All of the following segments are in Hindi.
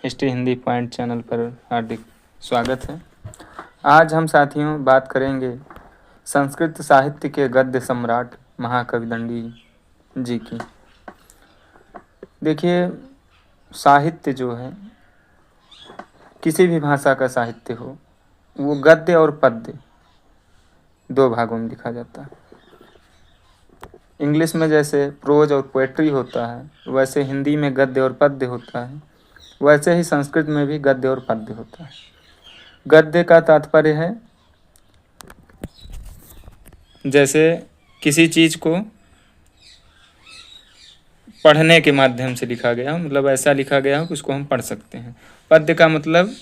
हिस्ट्री हिंदी पॉइंट चैनल पर हार्दिक स्वागत है। आज हम साथियों बात करेंगे संस्कृत साहित्य के गद्य सम्राट महाकवि दंडी जी की। देखिए, साहित्य जो है, किसी भी भाषा का साहित्य हो, वो गद्य और पद्य दो भागों में लिखा जाता है। इंग्लिश में जैसे प्रोज और पोएट्री होता है, वैसे हिंदी में गद्य और पद्य होता है, वैसे ही संस्कृत में भी गद्य और पद्य होता है। गद्य का तात्पर्य है जैसे किसी चीज़ को पढ़ने के माध्यम से लिखा गया हो, मतलब ऐसा लिखा गया हो कि उसको हम पढ़ सकते हैं। पद्य का मतलब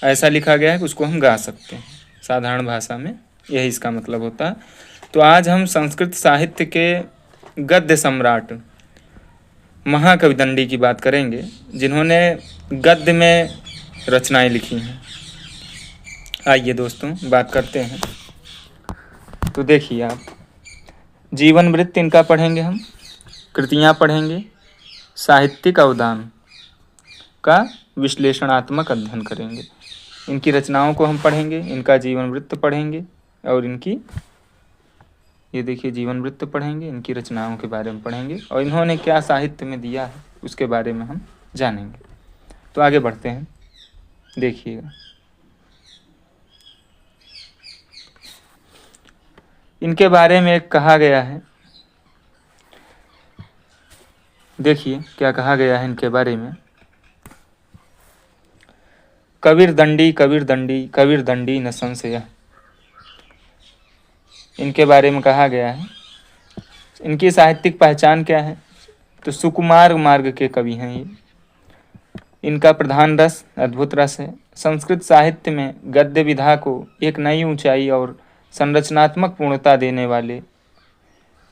ऐसा लिखा गया है कि उसको हम गा सकते हैं। साधारण भाषा में यही इसका मतलब होता है। तो आज हम संस्कृत साहित्य के गद्य सम्राट महाकवि दंडी की बात करेंगे, जिन्होंने गद्य में रचनाएं लिखी हैं। आइए दोस्तों बात करते हैं। तो देखिए, आप जीवन वृत्त इनका पढ़ेंगे, हम कृतियां पढ़ेंगे, साहित्यिक अवदान का विश्लेषणात्मक अध्ययन करेंगे। इनकी रचनाओं को हम पढ़ेंगे, इनका जीवन वृत्त पढ़ेंगे और इनकी ये देखिए जीवन वृत्त पढ़ेंगे, इनकी रचनाओं के बारे में पढ़ेंगे और इन्होंने क्या साहित्य में दिया है उसके बारे में हम जानेंगे। तो आगे बढ़ते हैं, देखिएगा। इनके बारे में एक कहा गया है, देखिए क्या कहा गया है इनके बारे में। कबीर दंडी कबीर दंडी कबीर दंडी न संशय, इनके बारे में कहा गया है। इनकी साहित्यिक पहचान क्या है? तो सुकुमार मार्ग के कवि हैं ये। इनका प्रधान रस अद्भुत रस है। संस्कृत साहित्य में गद्य विधा को एक नई ऊंचाई और संरचनात्मक पूर्णता देने वाले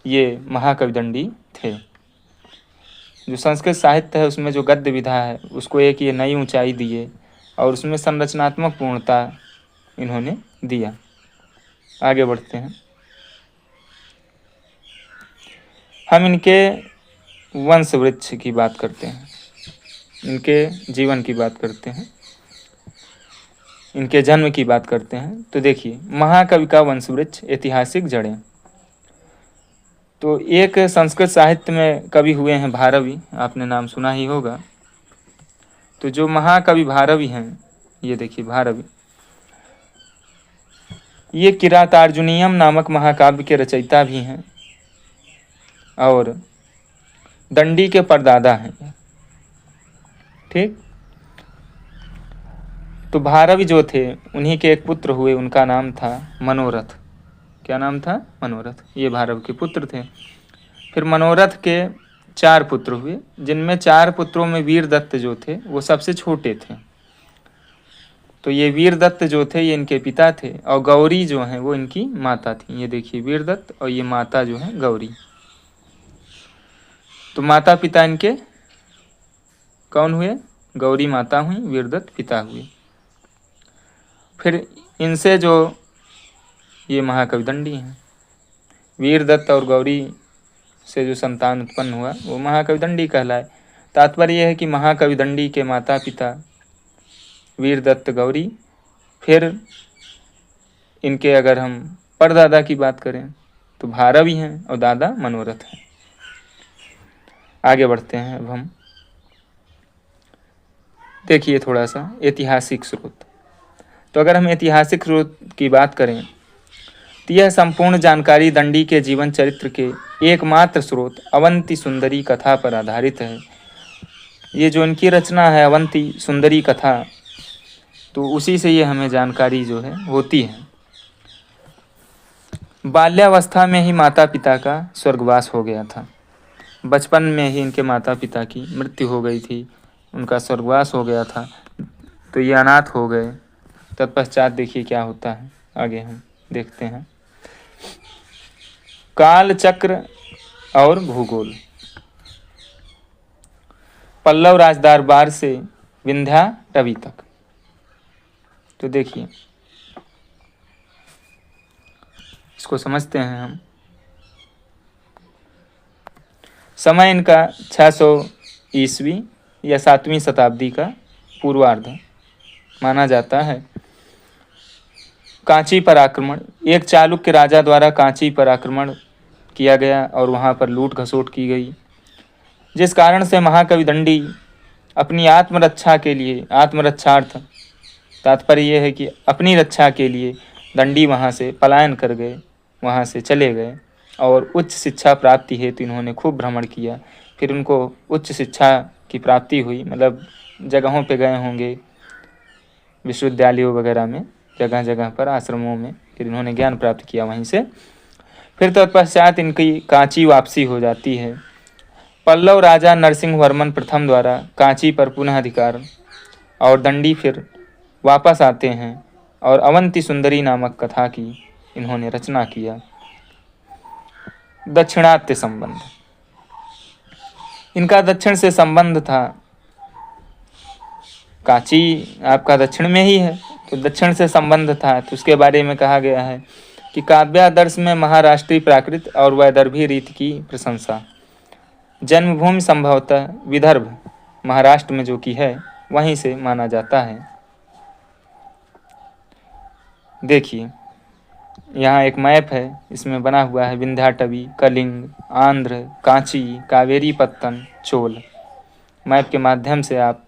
ये महाकवि दंडी थे। जो संस्कृत साहित्य है उसमें जो गद्य विधा है उसको एक ये नई ऊंचाई दिए और उसमें संरचनात्मक पूर्णता इन्होंने दिया। आगे बढ़ते हैं, हम इनके वंश वृक्ष की बात करते हैं, इनके जीवन की बात करते हैं, इनके जन्म की बात करते हैं। तो देखिए, महाकवि का वंश वृक्ष, ऐतिहासिक जड़ें। तो एक संस्कृत साहित्य में कवि हुए हैं भारवी, आपने नाम सुना ही होगा। तो जो महाकवि भारवी हैं, ये देखिए भारवी, ये किरातार्जुनीयम नामक महाकाव्य के रचयिता भी हैं और दंडी के परदादा हैं। ठीक, तो भारवी जो थे उन्हीं के एक पुत्र हुए, उनका नाम था मनोरथ। क्या नाम था? मनोरथ। ये भारव के पुत्र थे। फिर मनोरथ के 4 पुत्र हुए, जिनमें 4 पुत्रों में वीरदत्त जो थे वो सबसे छोटे थे। तो ये वीरदत्त जो थे ये इनके पिता थे और गौरी जो हैं वो इनकी माता थी। ये देखिए वीरदत्त और ये माता जो है गौरी। तो माता पिता इनके कौन हुए? गौरी माता हुई, वीरदत्त पिता हुए। फिर इनसे जो ये महाकवि दंडी हैं, वीरदत्त और गौरी से जो संतान उत्पन्न हुआ वो महाकवि दंडी कहलाए। तात्पर्य यह है कि महाकवि दंडी के माता पिता वीरदत्त गौरी, फिर इनके अगर हम परदादा की बात करें तो भारवी हैं और दादा मनोरथ हैं। आगे बढ़ते हैं अब हम, देखिए थोड़ा सा ऐतिहासिक स्रोत। तो अगर हम ऐतिहासिक स्रोत की बात करें तो यह संपूर्ण जानकारी दंडी के जीवन चरित्र के एकमात्र स्रोत अवंती सुंदरी कथा पर आधारित है। ये जो इनकी रचना है अवंती सुंदरी कथा, तो उसी से ये हमें जानकारी जो है होती है। बाल्यावस्था में ही माता पिता का स्वर्गवास हो गया था। बचपन में ही इनके माता पिता की मृत्यु हो गई थी, उनका स्वर्गवास हो गया था, तो ये अनाथ हो गए। तत्पश्चात देखिए क्या होता है, आगे हम देखते हैं। काल चक्र और भूगोल। पल्लव राजदरबार से विंध्या रवि तक। तो देखिए इसको समझते हैं हम। समय इनका 600 ईस्वी या 7वीं शताब्दी का पूर्वार्ध माना जाता है। कांची पर आक्रमण, एक चालुक्य राजा द्वारा कांची पर आक्रमण किया गया और वहाँ पर लूट घसोट की गई, जिस कारण से महाकवि दंडी अपनी आत्मरक्षा के लिए, आत्मरक्षार्थ तात्पर्य यह है कि अपनी रक्षा के लिए दंडी वहाँ से पलायन कर गए, वहाँ से चले गए और उच्च शिक्षा प्राप्ति हेतु इन्होंने खूब भ्रमण किया। फिर उनको उच्च शिक्षा की प्राप्ति हुई, मतलब जगहों पे गए होंगे, विश्वविद्यालयों वगैरह में, जगह जगह पर आश्रमों में, फिर इन्होंने ज्ञान प्राप्त किया वहीं से। फिर तत्पश्चात इनकी कांची वापसी हो जाती है। पल्लव राजा नरसिंह वर्मन प्रथम द्वारा कांची पर पुनः अधिकार और दंडी फिर वापस आते हैं और अवंती सुंदरी नामक कथा की इन्होंने रचना किया। दक्षिणात्य संबंध, इनका दक्षिण से संबंध था। कांची आपका दक्षिण में ही है, तो दक्षिण से संबंध था, तो उसके बारे में कहा गया है कि काव्यादर्श में महाराष्ट्रीय प्राकृत और वैदर्भी रीति की प्रशंसा। जन्मभूमि संभवतः विदर्भ महाराष्ट्र में जो कि है वहीं से माना जाता है। देखिए यहाँ एक मैप है, इसमें बना हुआ है विंध्याटवी, कलिंग, आंध्र, कांची, कावेरी पत्तन, चोल। मैप के माध्यम से आप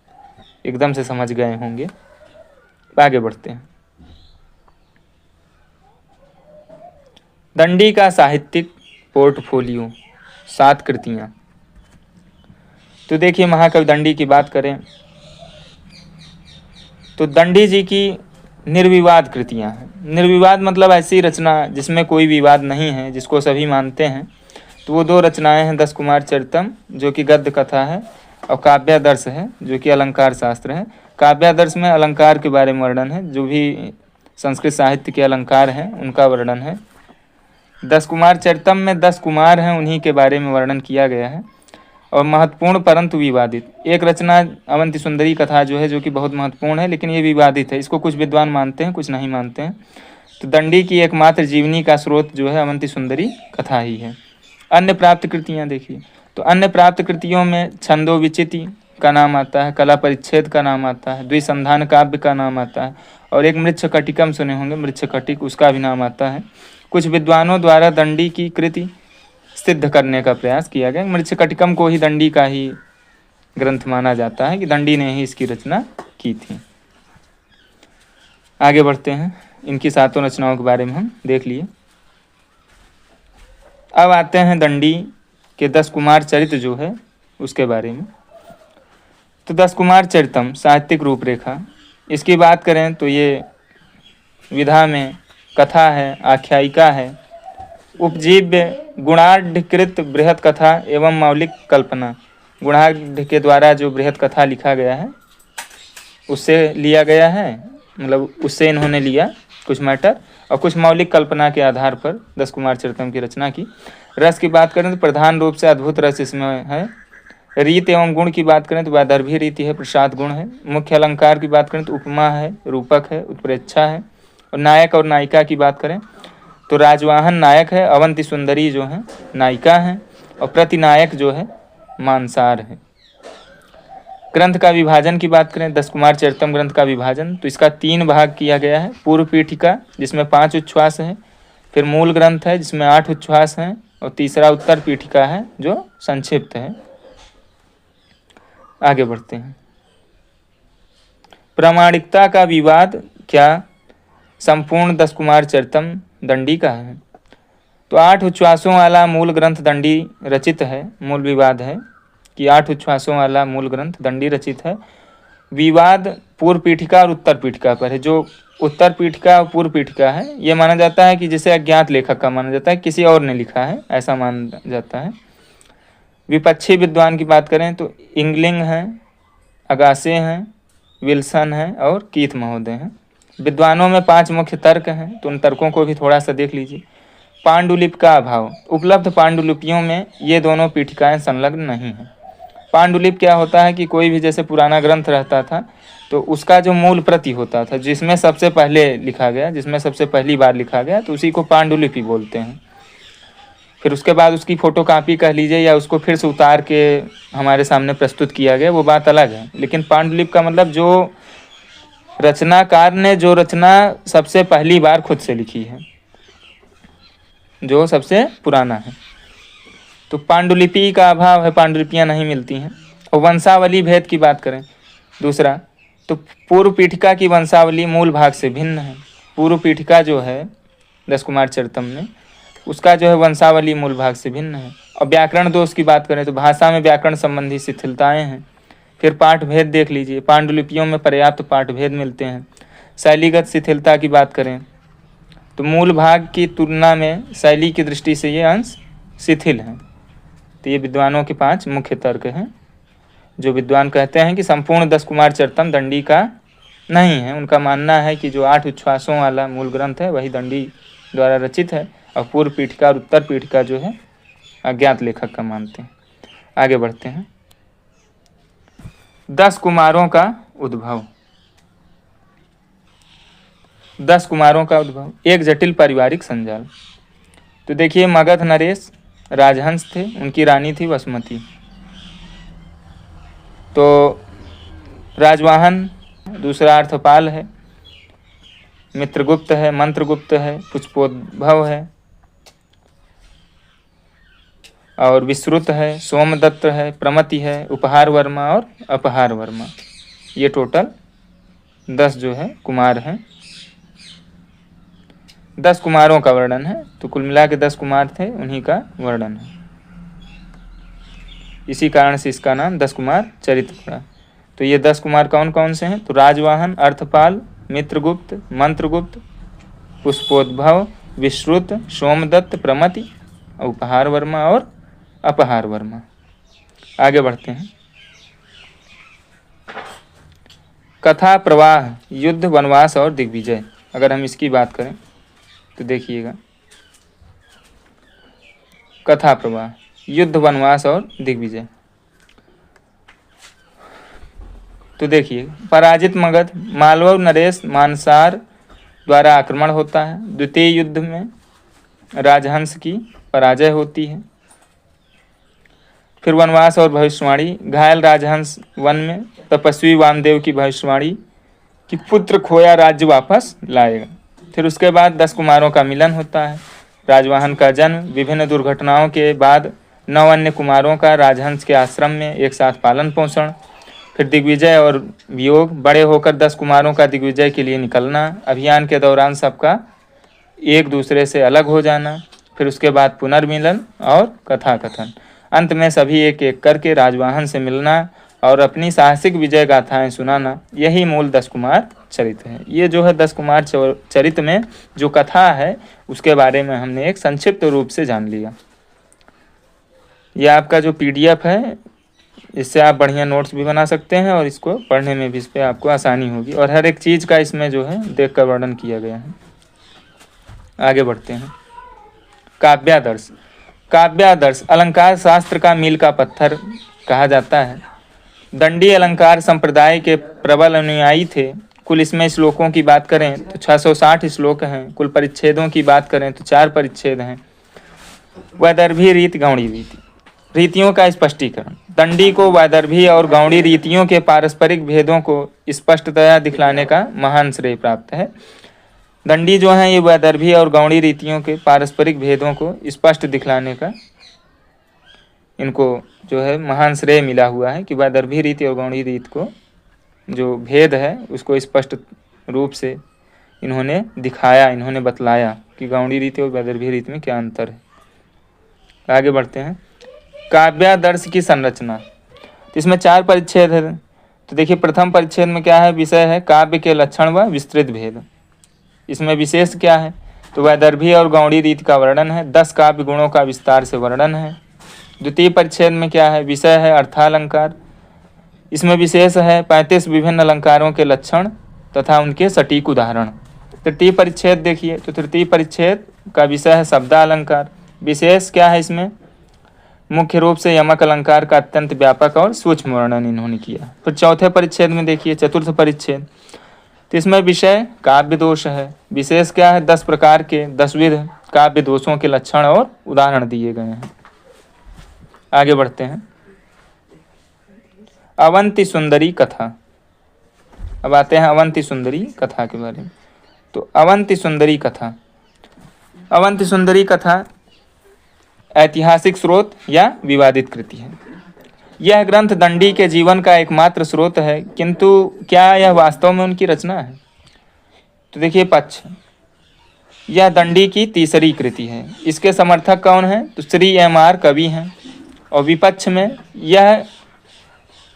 एकदम से समझ गए होंगे। आगे बढ़ते हैं। दंडी का साहित्यिक पोर्टफोलियो, 7 कृतियाँ। तो देखिए महाकवि दंडी की बात करें तो दंडी जी की निर्विवाद कृतियाँ हैं। निर्विवाद मतलब ऐसी रचना जिसमें कोई विवाद नहीं है, जिसको सभी मानते हैं। तो वो 2 रचनाएं हैं, 10 कुमार चरितम जो कि गद्य कथा है और काव्यादर्श है जो कि अलंकार शास्त्र है। काव्यादर्श में अलंकार के बारे में वर्णन है, जो भी संस्कृत साहित्य के अलंकार हैं उनका वर्णन है। 10 कुमार चरितम में 10 कुमार हैं, उन्हीं के बारे में वर्णन किया गया है। और महत्वपूर्ण परंतु विवादित एक रचना अवंती सुंदरी कथा जो है, जो कि बहुत महत्वपूर्ण है, लेकिन ये विवादित है। इसको कुछ विद्वान मानते हैं, कुछ नहीं मानते हैं। तो दंडी की एकमात्र जीवनी का स्रोत जो है अवंती सुंदरी कथा ही है। अन्य प्राप्त कृतियाँ देखिए, तो अन्य प्राप्त कृतियों में छंदो विचिति का नाम आता है, कला परिच्छेद का नाम आता है, द्विसंधान काव्य का नाम आता है, और एक मृच्छकटिकम सुने होंगे, मृच्छकटिक, उसका भी नाम आता है। कुछ विद्वानों द्वारा दंडी की कृति सिद्ध करने का प्रयास किया गया। मृच्छकटिकम को ही दंडी का ही ग्रंथ माना जाता है कि दंडी ने ही इसकी रचना की थी। आगे बढ़ते हैं, इनकी 7 रचनाओं के बारे में हम देख लिए। अब आते हैं दंडी के 10 कुमार चरित्र जो है उसके बारे में। तो 10 कुमार चरितम साहित्यिक रूपरेखा, इसकी बात करें तो ये विधा में कथा है, आख्यायिका है, उपजीव्य गुणाढ़कृत बृहत कथा एवं मौलिक कल्पना। गुणाढ़ के द्वारा जो बृहत कथा लिखा गया है उससे लिया गया है, मतलब उससे इन्होंने लिया कुछ मैटर, और कुछ मौलिक कल्पना के आधार पर 10 कुमार चरितम की रचना की। रस की बात करें तो प्रधान रूप से अद्भुत रस इसमें है। रीत एवं गुण की बात करें तो वैदर्भी रीति है, प्रसाद गुण है। मुख्य अलंकार की बात करें तो उपमा है, रूपक है, उत्प्रेक्षा है। और नायक और नायिका की बात करें तो राजवाहन नायक है, अवंती सुंदरी जो है नायिका है, और प्रतिनायक जो है मानसार है। ग्रंथ का विभाजन की बात करें, 10 कुमार चरितम ग्रंथ का विभाजन, तो इसका 3 भाग किया गया है। पूर्व पीठिका जिसमें 5 उच्छ्वास है, फिर मूल ग्रंथ है जिसमें 8 उच्छ्वास हैं, और तीसरा उत्तर पीठिका है जो संक्षिप्त है। आगे बढ़ते हैं। प्रामाणिकता का विवाद क्या संपूर्ण 10 कुमार चरितम दंडी का है। तो 8 उच्छ्वासों वाला मूल ग्रंथ दंडी रचित है। मूल विवाद है कि 8 उच्छ्वासों वाला मूल ग्रंथ दंडी रचित है। विवाद पूर्व पीठिका और उत्तर पीठिका पर है। जो उत्तर पीठिका और पूर्व पीठिका है ये माना जाता है कि जिसे अज्ञात लेखक का माना जाता है, किसी और ने लिखा है ऐसा माना जाता है। विपक्षी विद्वान की बात करें तो इंगलिंग हैं, अगासे हैं, विल्सन हैं और कीथ महोदय हैं। विद्वानों में 5 मुख्य तर्क हैं, तो उन तर्कों को भी थोड़ा सा देख लीजिए। पांडुलिपि का अभाव, उपलब्ध पांडुलिपियों में ये दोनों पीठिकाएं संलग्न नहीं हैं। पांडुलिपि क्या होता है कि कोई भी जैसे पुराना ग्रंथ रहता था तो उसका जो मूल प्रति होता था, जिसमें सबसे पहले लिखा गया, जिसमें सबसे पहली बार लिखा गया, तो उसी को पांडुलिपि बोलते हैं। फिर उसके बाद उसकी फोटोकॉपी कह लीजिए या उसको फिर से उतार के हमारे सामने प्रस्तुत किया गया, वो बात अलग है। लेकिन पांडुलिपि का मतलब जो रचनाकार ने जो रचना सबसे पहली बार खुद से लिखी है, जो सबसे पुराना है। तो पांडुलिपि का अभाव है, पांडुलिपियाँ नहीं मिलती हैं। और वंशावली भेद की बात करें दूसरा, तो पूर्व पीठिका की वंशावली मूल भाग से भिन्न है। पूर्व पीठिका जो है 10 कुमार चरितम में, उसका जो है वंशावली मूल भाग से भिन्न है। और व्याकरण दोष की बात करें तो भाषा में व्याकरण संबंधी शिथिलताएँ हैं। फिर पाठ भेद देख लीजिए, पांडुलिपियों में पर्याप्त पाठ भेद मिलते हैं। शैलीगत शिथिलता की बात करें तो मूल भाग की तुलना में शैली की दृष्टि से ये अंश शिथिल हैं। तो ये विद्वानों के 5 मुख्य तर्क हैं। जो विद्वान कहते हैं कि संपूर्ण 10 कुमार चरितम दंडी का नहीं है, उनका मानना है कि जो 8 उच्छ्वासों वाला मूल ग्रंथ है वही दंडी द्वारा रचित है, और पूर्व पीठिका और उत्तर पीठिका जो है अज्ञात लेखक का मानते हैं। आगे बढ़ते हैं। 10 कुमारों का उद्भव। 10 कुमारों का उद्भव, एक जटिल पारिवारिक संजाल। तो देखिए, मगध नरेश राजहंस थे, उनकी रानी थी वसुमती। तो राजवाहन दूसरा अर्थपाल है, मित्रगुप्त है, मंत्रगुप्त है, पुष्पोद्भव है, और विश्रुत है, सोमदत्त है, प्रमति है, उपहार वर्मा और अपहार वर्मा। ये टोटल 10 जो है कुमार हैं। 10 कुमारों का वर्णन है। तो कुल मिला के 10 कुमार थे, उन्हीं का वर्णन है। इसी कारण से इसका नाम 10 कुमार चरित पड़ा। तो ये 10 कुमार कौन कौन से हैं? तो राजवाहन, अर्थपाल, मित्रगुप्त, मंत्रगुप्त, पुष्पोद्भव, विश्रुत, सोमदत्त, प्रमति, उपहार वर्मा और अपहार वर्मा। आगे बढ़ते हैं। कथा प्रवाह, युद्ध, वनवास और दिग्विजय। अगर हम इसकी बात करें तो देखिएगा, कथा प्रवाह, युद्ध, वनवास और दिग्विजय। तो देखिए, पराजित मगध, मालव नरेश मानसार द्वारा आक्रमण होता है। द्वितीय युद्ध में राजहंस की पराजय होती है। फिर वनवास और भविष्यवाणी, घायल राजहंस वन में तपस्वी वामदेव की भविष्यवाणी कि पुत्र खोया राज्य वापस लाएगा। फिर उसके बाद 10 कुमारों का मिलन होता है। राजवाहन का जन्म, विभिन्न दुर्घटनाओं के बाद 9 अन्य कुमारों का राजहंस के आश्रम में एक साथ पालन पोषण। फिर दिग्विजय और वियोग, बड़े होकर 10 कुमारों का दिग्विजय के लिए निकलना। अभियान के दौरान सबका एक दूसरे से अलग हो जाना। फिर उसके बाद पुनर्मिलन और कथा कथन। अंत में सभी एक एक करके राजवाहन से मिलना और अपनी साहसिक विजय गाथाएं सुनाना। यही मूल 10 कुमार चरित है। ये जो है 10 कुमार चरित में जो कथा है उसके बारे में हमने एक संक्षिप्त रूप से जान लिया। यह आपका जो PDF है, इससे आप बढ़िया नोट्स भी बना सकते हैं और इसको पढ़ने में भी इस पर आपको आसानी होगी। और हर एक चीज़ का इसमें जो है देख कर वर्णन किया गया है। आगे बढ़ते हैं। काव्यादर्श। काव्यादर्श अलंकार शास्त्र का मील का पत्थर कहा जाता है। दंडी अलंकार संप्रदाय के प्रबल अनुयायी थे। कुल इसमें श्लोकों की बात करें तो 660 श्लोक हैं। कुल परिच्छेदों की बात करें तो 4 परिच्छेद हैं। वैदर्भी रीति, गौड़ी रीति, रीतियों का स्पष्टीकरण। दंडी को वैदर्भी और गौड़ी रीतियों के पारस्परिक भेदों को स्पष्टतया दिखलाने का महान श्रेय प्राप्त है। दंडी जो हैं ये वैदर्भी और गौड़ी रीतियों के पारस्परिक भेदों को स्पष्ट दिखलाने का इनको जो है महान श्रेय मिला हुआ है कि वैदर्भी रीति और गौड़ी रीति को जो भेद है उसको स्पष्ट रूप से इन्होंने दिखाया, इन्होंने बतलाया कि गौड़ी रीति और वैदर्भी रीति में क्या अंतर है। आगे बढ़ते हैं। काव्यादर्श की संरचना। तो इसमें 4 परिच्छेद है। तो देखिए, प्रथम परिच्छेद में क्या है? विषय है काव्य के लक्षण व विस्तृत भेद। इसमें विशेष क्या है? तो वैदर्भी और गौड़ी रीति का वर्णन है। 10 काव्य गुणों का विस्तार से वर्णन है। द्वितीय परिच्छेद में क्या है? विषय है अर्थालंकार। इसमें विशेष है 35 विभिन्न अलंकारों के लक्षण तथा उनके सटीक उदाहरण। तृतीय परिच्छेद देखिए, तो तृतीय परिच्छेद का विषय है शब्दालंकार। विशेष क्या है इसमें? मुख्य रूप से यमक अलंकार का अत्यंत व्यापक और सूक्ष्म वर्णन इन्होंने किया। फिर चौथे परिच्छेद में देखिए, चतुर्थ परिच्छेद, तो इसमें विषय काव्य दोष है। विशेष क्या है? 10 प्रकार के 10 विध काव्य दोषों के लक्षण और उदाहरण दिए गए हैं। आगे बढ़ते हैं। अवंती सुंदरी कथा। अब आते हैं अवंती सुंदरी कथा के बारे में। तो अवंती सुंदरी कथा, अवंती सुंदरी कथा ऐतिहासिक स्रोत या विवादित कृति है। यह ग्रंथ दंडी के जीवन का एकमात्र स्रोत है, किंतु क्या यह वास्तव में उनकी रचना है? तो देखिए, पक्ष, यह दंडी की तीसरी कृति है। इसके समर्थक कौन हैं? तो श्री M.R. कवि हैं। और विपक्ष में यह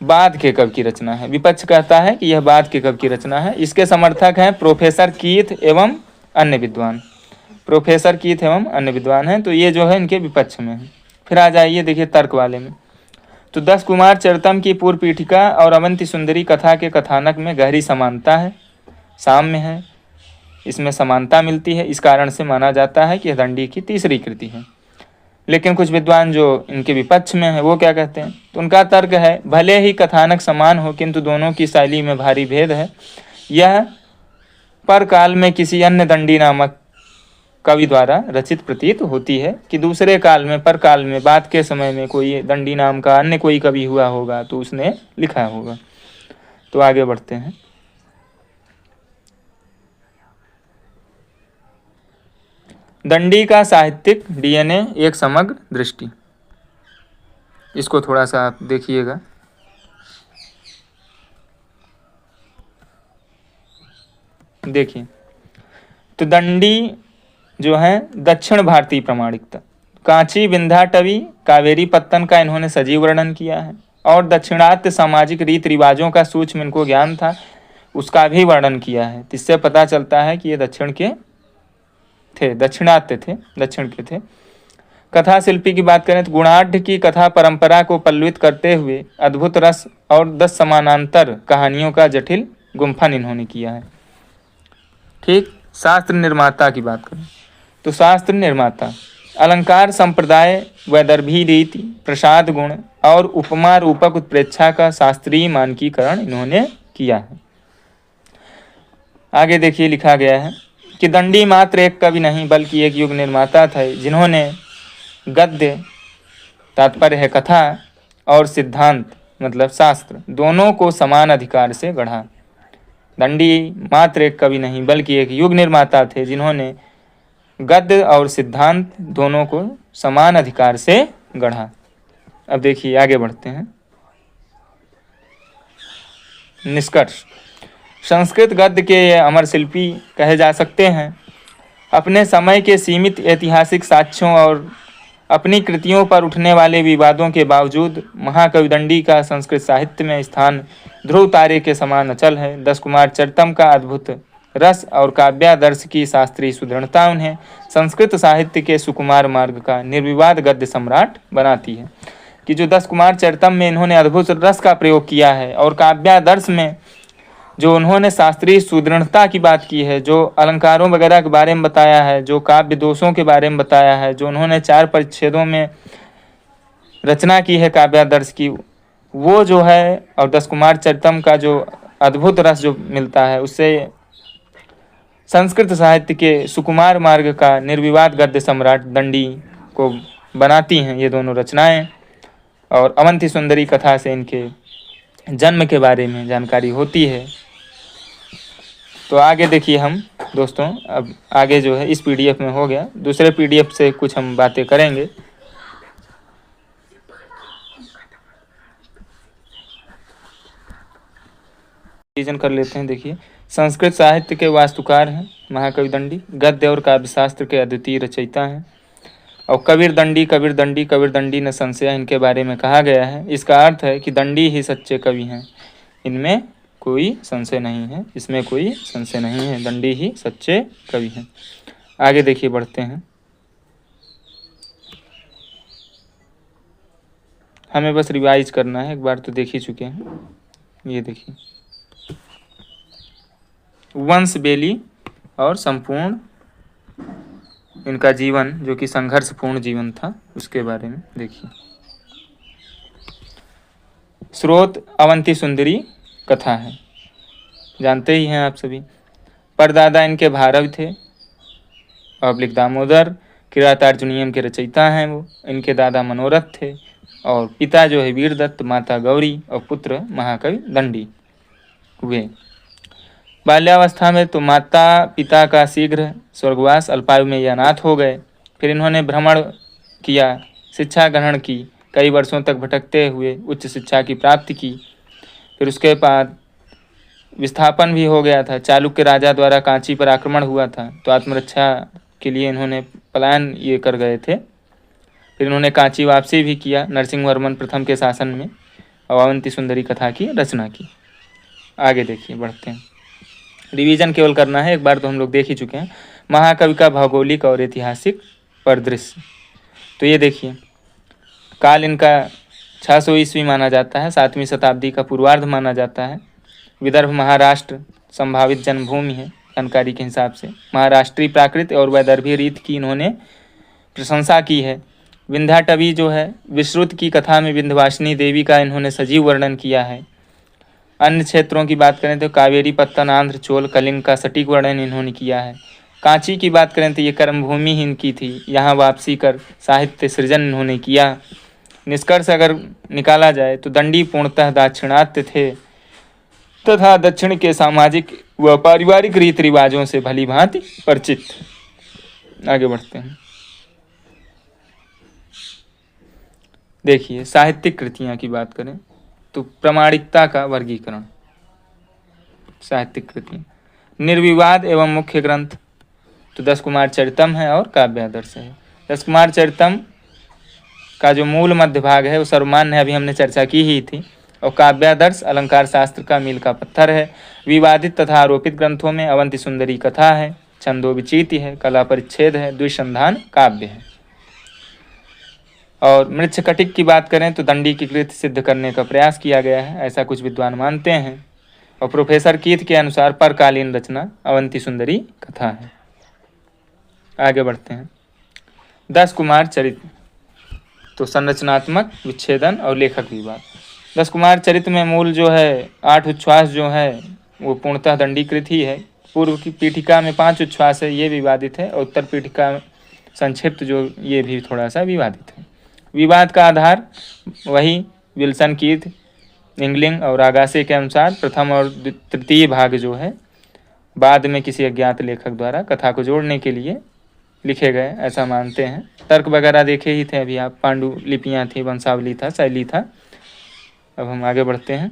बाद के कवि की रचना है। विपक्ष कहता है कि यह बाद के कवि की रचना है। इसके समर्थक हैं प्रोफेसर कीथ एवं अन्य विद्वान। प्रोफेसर कीथ एवं अन्य विद्वान हैं, तो ये जो है इनके विपक्ष में है। फिर आ जाइए देखिए तर्क वाले में। तो 10 कुमार चरितम की पूर्व पीठिका और अवंती सुंदरी कथा के कथानक में गहरी समानता है, साम्य है। इसमें समानता मिलती है, इस कारण से माना जाता है कि यह दंडी की तीसरी कृति है। लेकिन कुछ विद्वान जो इनके विपक्ष में है वो क्या कहते हैं? तो उनका तर्क है, भले ही कथानक समान हो किंतु दोनों की शैली में भारी भेद है। यह पर काल में किसी अन्य दंडी नामक कवि द्वारा रचित प्रतीत होती है कि दूसरे काल में, पर काल में, बाद के समय में कोई दंडी नाम का अन्य कोई कवि हुआ होगा तो उसने लिखा होगा। तो आगे बढ़ते हैं। दंडी का साहित्यिक DNA एक समग्र दृष्टि। इसको थोड़ा सा आप देखिएगा। देखिए, तो दंडी जो है दक्षिण भारतीय प्रामाणिकता, कांची, विंध्याटवी, कावेरी पत्तन का इन्होंने सजीव वर्णन किया है। और दक्षिणात्य सामाजिक रीति रिवाजों का सूक्ष्म इनको ज्ञान था, उसका भी वर्णन किया है। इससे पता चलता है कि ये दक्षिण के थे, दक्षिणात्य थे, दक्षिण के थे। कथा शिल्पी की बात करें तो गुणाढ़ की कथा परंपरा को पल्लवित करते हुए अद्भुत रस और 10 समानांतर कहानियों का जटिल गुम्फन इन्होंने किया है। ठीक। शास्त्र निर्माता की बात करें तो शास्त्र निर्माता अलंकार संप्रदाय, वैदर्भी रीति, प्रसाद गुण और उपमा रूपक उत्प्रेक्षा का शास्त्रीय मानकीकरण इन्होंने किया है। आगे देखिए, लिखा गया है कि दंडी मात्र एक कवि नहीं बल्कि एक युग निर्माता थे, जिन्होंने गद्य, तात्पर्य है कथा, और सिद्धांत मतलब शास्त्र, दोनों को समान अधिकार से गढ़ा। दंडी मात्र एक कवि नहीं बल्कि एक युग निर्माता थे, जिन्होंने गद्य और सिद्धांत दोनों को समान अधिकार से गढ़ा। अब देखिए आगे बढ़ते हैं। निष्कर्ष, संस्कृत गद्य के ये अमर शिल्पी कहे जा सकते हैं। अपने समय के सीमित ऐतिहासिक साक्ष्यों और अपनी कृतियों पर उठने वाले विवादों के बावजूद महाकवि दंडी का संस्कृत साहित्य में स्थान ध्रुव तारे के समान अचल है। 10 कुमार चरितम का अद्भुत रस और काव्यादर्श की शास्त्रीय सुदृढ़ता उन्हें संस्कृत साहित्य के सुकुमार मार्ग का निर्विवाद गद्य सम्राट बनाती है। कि जो 10 कुमार चरितम में इन्होंने अद्भुत रस का प्रयोग किया है और काव्यादर्श में जो उन्होंने शास्त्रीय सुदृढ़ता की बात की है, जो अलंकारों वगैरह के बारे में बताया है, जो काव्य दोषों के बारे में बताया है, जो उन्होंने 4 परिच्छेदों में रचना की है काव्यादर्श की, वो जो है, और 10 कुमार चरितम का जो अद्भुत रस जो मिलता है, उससे संस्कृत साहित्य के सुकुमार मार्ग का निर्विवाद गद्य सम्राट दंडी को बनाती हैं ये दोनों रचनाएं। और अवंती सुंदरी कथा से इनके जन्म के बारे में जानकारी होती है। तो आगे देखिए हम दोस्तों, अब आगे जो है इस PDF में हो गया, दूसरे PDF से कुछ हम बातें करेंगे। रिवीजन कर लेते हैं। देखिए, संस्कृत साहित्य के वास्तुकार हैं महाकवि दंडी, गद्य और काव्यशास्त्र के अद्वितीय रचयिता हैं। और कबीर दंडी न संशय इनके बारे में कहा गया है। इसका अर्थ है कि दंडी ही सच्चे कवि हैं, इनमें कोई संशय नहीं है, इसमें कोई संशय नहीं है, दंडी ही सच्चे कवि हैं। आगे देखिए बढ़ते हैं। हमें बस रिवाइज करना है, एक बार तो देख ही चुके हैं। ये देखिए, वंश बेली और संपूर्ण इनका जीवन जो कि संघर्षपूर्ण जीवन था, उसके बारे में देखिए। स्रोत अवंती सुंदरी कथा है, जानते ही हैं आप सभी। परदादा इनके भारव थे, पब्लिक दामोदर, किरातार्जुनीयम के रचयिता हैं वो। इनके दादा मनोरथ थे और पिता जो है वीरदत्त, माता गौरी और पुत्र महाकवि दंडी हुए। बाल्यावस्था में तो माता पिता का शीघ्र स्वर्गवास, अल्पायु में ये अनाथ हो गए। फिर इन्होंने भ्रमण किया, शिक्षा ग्रहण की, कई वर्षों तक भटकते हुए उच्च शिक्षा की प्राप्ति की। फिर उसके बाद विस्थापन भी हो गया था। चालुक्य राजा द्वारा कांची पर आक्रमण हुआ था, तो आत्मरक्षा के लिए इन्होंने पलायन ये कर गए थे। फिर इन्होंने कांची वापसी भी किया नरसिंह वर्मन प्रथम के शासन में, और अवंती सुंदरी कथा की रचना की। आगे देखिए, बढ़ते हैं। रिवीजन केवल करना है, एक बार तो हम लोग देख ही चुके हैं। महाकवि का भौगोलिक और ऐतिहासिक परिदृश्य, तो ये देखिए, काल इनका 600 ईस्वी माना जाता है, 7वीं शताब्दी का पूर्वार्ध माना जाता है। विदर्भ महाराष्ट्र संभावित जन्मभूमि है जानकारी के हिसाब से। महाराष्ट्रीय प्राकृत और वैदर्भीय रीत की इन्होंने प्रशंसा की है। विंध्याटवी जो है, विश्रुत की कथा में विंध्यवासिनी देवी का इन्होंने सजीव वर्णन किया है। अन्य क्षेत्रों की बात करें तो कावेरी, पत्तन, आंध्र, चोल, कलिंग का सटीक वर्णन इन्होंने किया है। कांची की बात करें तो ये कर्मभूमि ही इनकी थी, यहाँ वापसी कर साहित्य सृजन इन्होंने किया। निष्कर्ष अगर निकाला जाए तो दंडी पूर्णतः दाक्षिणात्य थे तथा दक्षिण के सामाजिक व पारिवारिक रीति रिवाजों से भली भांति परिचित। आगे बढ़ते हैं। देखिए, साहित्यिक कृतियां की बात करें तो प्रमाणिकता का वर्गीकरण। साहित्यिक कृतियां निर्विवाद एवं मुख्य ग्रंथ तो 10 कुमार चरितम है और काव्यादर्श है। 10 कुमार चरितम का जो मूल मध्य भाग है वो सर्वमान्य है, अभी हमने चर्चा की ही थी। और काव्यादर्श अलंकार शास्त्र का मील का पत्थर है। विवादित तथा आरोपित ग्रंथों में अवंती सुंदरी कथा है, छंदोविचीति है, कला परिच्छेद है, द्विसंधान काव्य है। और मृच्छकटिक की बात करें तो दंडी की कृति सिद्ध करने का प्रयास किया गया है, ऐसा कुछ विद्वान मानते हैं। और प्रोफेसर कीथ के अनुसार परकालीन रचना अवंती सुंदरी कथा है। आगे बढ़ते हैं। 10 कुमार चरित्र तो संरचनात्मक विच्छेदन और लेखक विवाद। 10 कुमार चरित्र में मूल जो है 8 उच्छ्वास जो है वो पूर्णतः दंडीकृत ही है। पूर्व की पीठिका में 5 उच्छ्वास है, ये विवादित है। और उत्तर पीठिका संक्षिप्त जो ये भी थोड़ा सा विवादित है। विवाद का आधार वही विल्सन, कीथ, इंगलिंग और आगासे के अनुसार प्रथम और तृतीय भाग जो है बाद में किसी अज्ञात लेखक द्वारा कथा को जोड़ने के लिए लिखे गए, ऐसा मानते हैं। तर्क वगैरह देखे ही थे अभी आप, पांडुलिपियाँ थी, वंशावली था, शैली था। अब हम आगे बढ़ते हैं।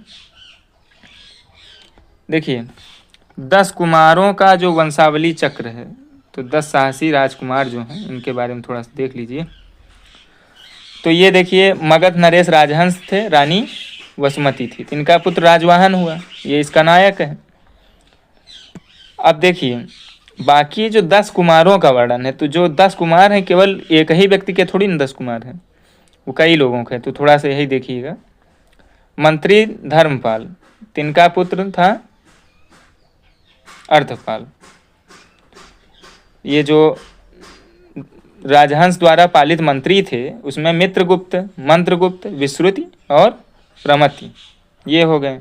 देखिए, 10 कुमारों का जो वंशावली चक्र है तो 10 साहसी राजकुमार जो हैं इनके बारे में थोड़ा सा देख लीजिए। तो ये देखिए, मगध नरेश राजहंस थे, रानी वसुमती थी, इनका पुत्र राजवाहन हुआ, ये इसका नायक है। अब देखिए, बाकी जो 10 कुमारों का वर्णन है, तो जो 10 कुमार हैं केवल एक ही व्यक्ति के थोड़ी ना 10 कुमार हैं, वो कई लोगों के, तो थोड़ा सा यही देखिएगा। मंत्री धर्मपाल, तिनका पुत्र था अर्धपाल। ये जो राजहंस द्वारा पालित मंत्री थे उसमें मित्रगुप्त, मंत्रगुप्त, विश्रुति और प्रमति ये हो गए।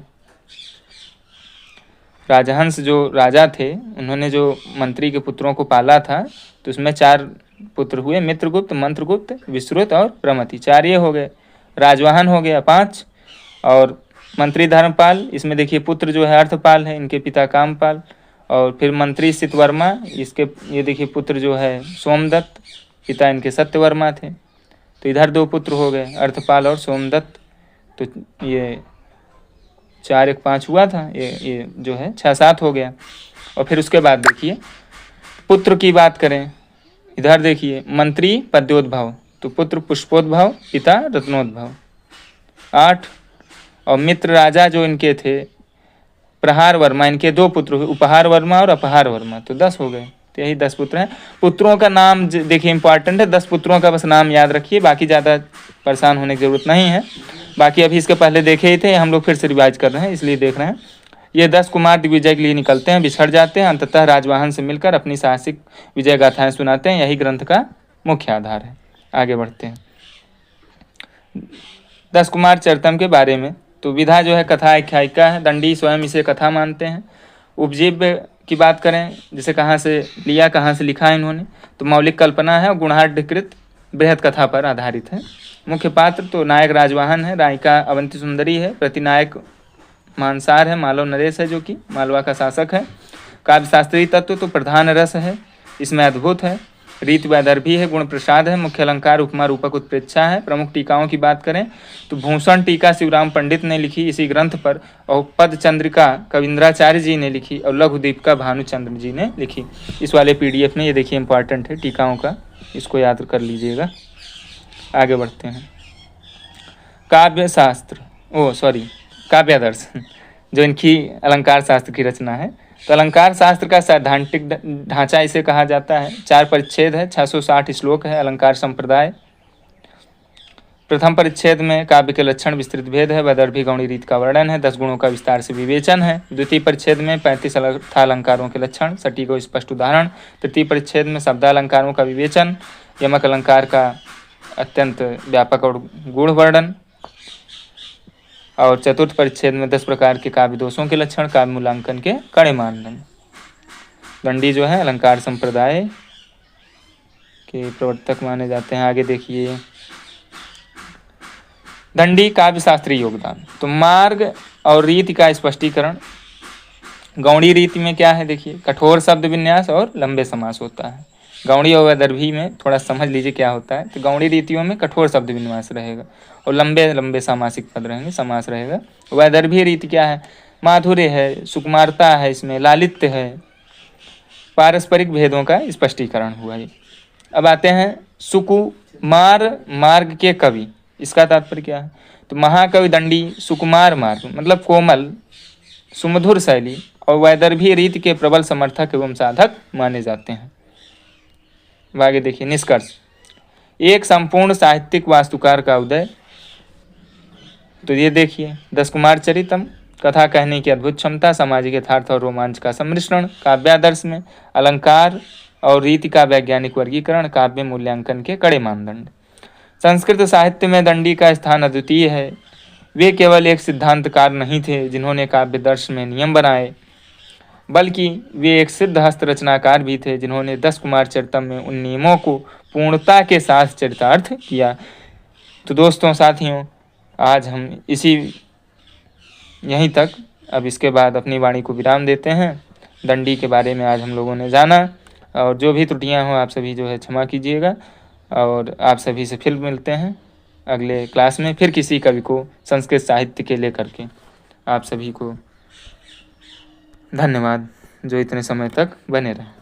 राजहंस जो राजा थे उन्होंने जो मंत्री के पुत्रों को पाला था तो उसमें 4 पुत्र हुए, मित्रगुप्त, मंत्रगुप्त, विश्रुत और प्रमति, 4 ये हो गए। राजवाहन हो गया 5। और मंत्री धर्मपाल, इसमें देखिए पुत्र जो है अर्थपाल है, इनके पिता कामपाल। और फिर मंत्री सितवर्मा, इसके ये देखिए पुत्र जो है सोमदत्त, पिता इनके सत्यवर्मा थे। तो इधर 2 पुत्र हो गए, अर्थपाल और सोमदत्त। तो ये 4 1 5 हुआ था, ये जो है 6 7 हो गया। और फिर उसके बाद देखिए पुत्र की बात करें, इधर देखिए मंत्री पद्योद्भव, तो पुत्र पुष्पोद्भव, पिता रत्नोद्भव 8। और मित्र राजा जो इनके थे प्रहार वर्मा, इनके 2 पुत्र हुए, उपहार वर्मा और अपहार वर्मा, तो 10 हो गए। तो यही 10 पुत्र हैं। पुत्रों का नाम देखिए इंपॉर्टेंट है, 10 पुत्रों का बस नाम याद रखिए, बाकी ज़्यादा परेशान होने की जरूरत नहीं है। बाकी अभी इसके पहले देखे ही थे, हम लोग फिर से रिवाइज कर रहे हैं इसलिए देख रहे हैं। ये 10 कुमार दिग्विजय के लिए निकलते हैं, बिछड़ जाते हैं, अंततः राजवाहन से मिलकर अपनी साहसिक विजय गाथाएं सुनाते हैं। यही ग्रंथ का मुख्य आधार है। आगे बढ़ते हैं 10 कुमार चरितम के बारे में। तो विधा जो है कथा आख्यायिका है, दंडी स्वयं इसे कथा मानते हैं। उपजीव्य की बात करें, जैसे कहाँ से लिया, कहाँ से लिखा है इन्होंने, तो मौलिक कल्पना है और गुणाढ़कृत बृहद कथा पर आधारित है। मुख्य पात्र तो नायक राजवाहन है, नायिका अवंती सुंदरी है, प्रतिनायक मानसार है, मालव नरेश है जो कि मालवा का शासक है। काव्य शास्त्रीय तत्व तो प्रधान रस है, इसमें अद्भुत है। रीत वैदर्भी है, गुण प्रसाद है, मुख्य अलंकार उपमा रूपक उत्प्रेक्षा है। प्रमुख टीकाओं की बात करें तो भूषण टीका शिवराम पंडित ने लिखी इसी ग्रंथ पर, और पद चंद्रिका कविंद्राचार्य जी ने लिखी, और लघु दीपिका भानुचंद्र जी ने लिखी। इस वाले PDF में ये देखिए इंपॉर्टेंट है टीकाओं का, इसको याद कर लीजिएगा। आगे बढ़ते हैं। काव्य शास्त्र, काव्यादर्श, जो इनकी अलंकार शास्त्र की रचना है। तो अलंकार शास्त्र का सैद्धांतिक ढांचा इसे कहा जाता है। 4 परिच्छेद है, 660 श्लोक है। अलंकार संप्रदाय, प्रथम परिच्छेद में काव्य के लक्षण विस्तृत भेद है, वैदर्भी गौणी रीत का वर्णन है, 10 गुणों का विस्तार से विवेचन है। द्वितीय परिच्छेद में 35 अर्थालंकारों के लक्षण, सटीक और स्पष्ट उदाहरण। तृतीय परिच्छेद में शब्दालंकारों का विवेचन, यमक अलंकार का अत्यंत व्यापक और गूढ़ वर्णन। और चतुर्थ परिच्छेद में 10 प्रकार के काव्य दोषों के लक्षण, काव्य मूल्यांकन के कड़े मानदंड। दंडी जो है अलंकार संप्रदाय के प्रवर्तक माने जाते हैं। आगे देखिए, दंडी काव्य शास्त्रीय योगदान, तो मार्ग और रीति का स्पष्टीकरण। गौड़ी रीति में क्या है देखिए, कठोर शब्द विन्यास और लंबे समास होता है। गौड़ी और वैदर्भी में थोड़ा समझ लीजिए क्या होता है। तो गौड़ी रीतियों में कठोर शब्द विन्यास रहेगा और लंबे लंबे सामासिक पद रहेंगे, समास रहेगा। वैदर्भी रीति क्या है, माधुर्य है, सुकुमारता है, इसमें लालित्य है, पारस्परिक भेदों का स्पष्टीकरण हुआ है। अब आते हैं सुकुमार मार्ग के कवि, इसका तात्पर्य क्या है। तो महाकवि दंडी सुकुमार मार्ग मतलब कोमल सुमधुर शैली और वैदर्भी रीति के प्रबल समर्थक एवं साधक माने जाते हैं। आगे देखिए, निष्कर्ष। एक संपूर्ण साहित्यिक वास्तुकार का उदय, तो ये देखिए, 10 कुमार चरितम, कथा कहने की अद्भुत क्षमता, सामाजिक यथार्थ और रोमांच का सम्मिश्रण, काव्यादर्श में अलंकार और रीति का वैज्ञानिक वर्गीकरण, काव्य मूल्यांकन के कड़े मानदंड। संस्कृत साहित्य में दंडी का स्थान अद्वितीय है। वे केवल एक सिद्धांतकार नहीं थे जिन्होंने काव्यदर्श में नियम बनाए, बल्कि वे एक सिद्ध हस्त रचनाकार भी थे जिन्होंने 10 कुमार चरितम में उन नियमों को पूर्णता के साथ चरितार्थ किया। तो दोस्तों साथियों, आज हम यहीं तक, अब इसके बाद अपनी वाणी को विराम देते हैं। दंडी के बारे में आज हम लोगों ने जाना, और जो भी त्रुटियां हों आप सभी जो है क्षमा कीजिएगा, और आप सभी से फिर मिलते हैं अगले क्लास में, फिर किसी कवि को संस्कृत साहित्य के लेकर के। आप सभी को धन्यवाद जो इतने समय तक बने रहे।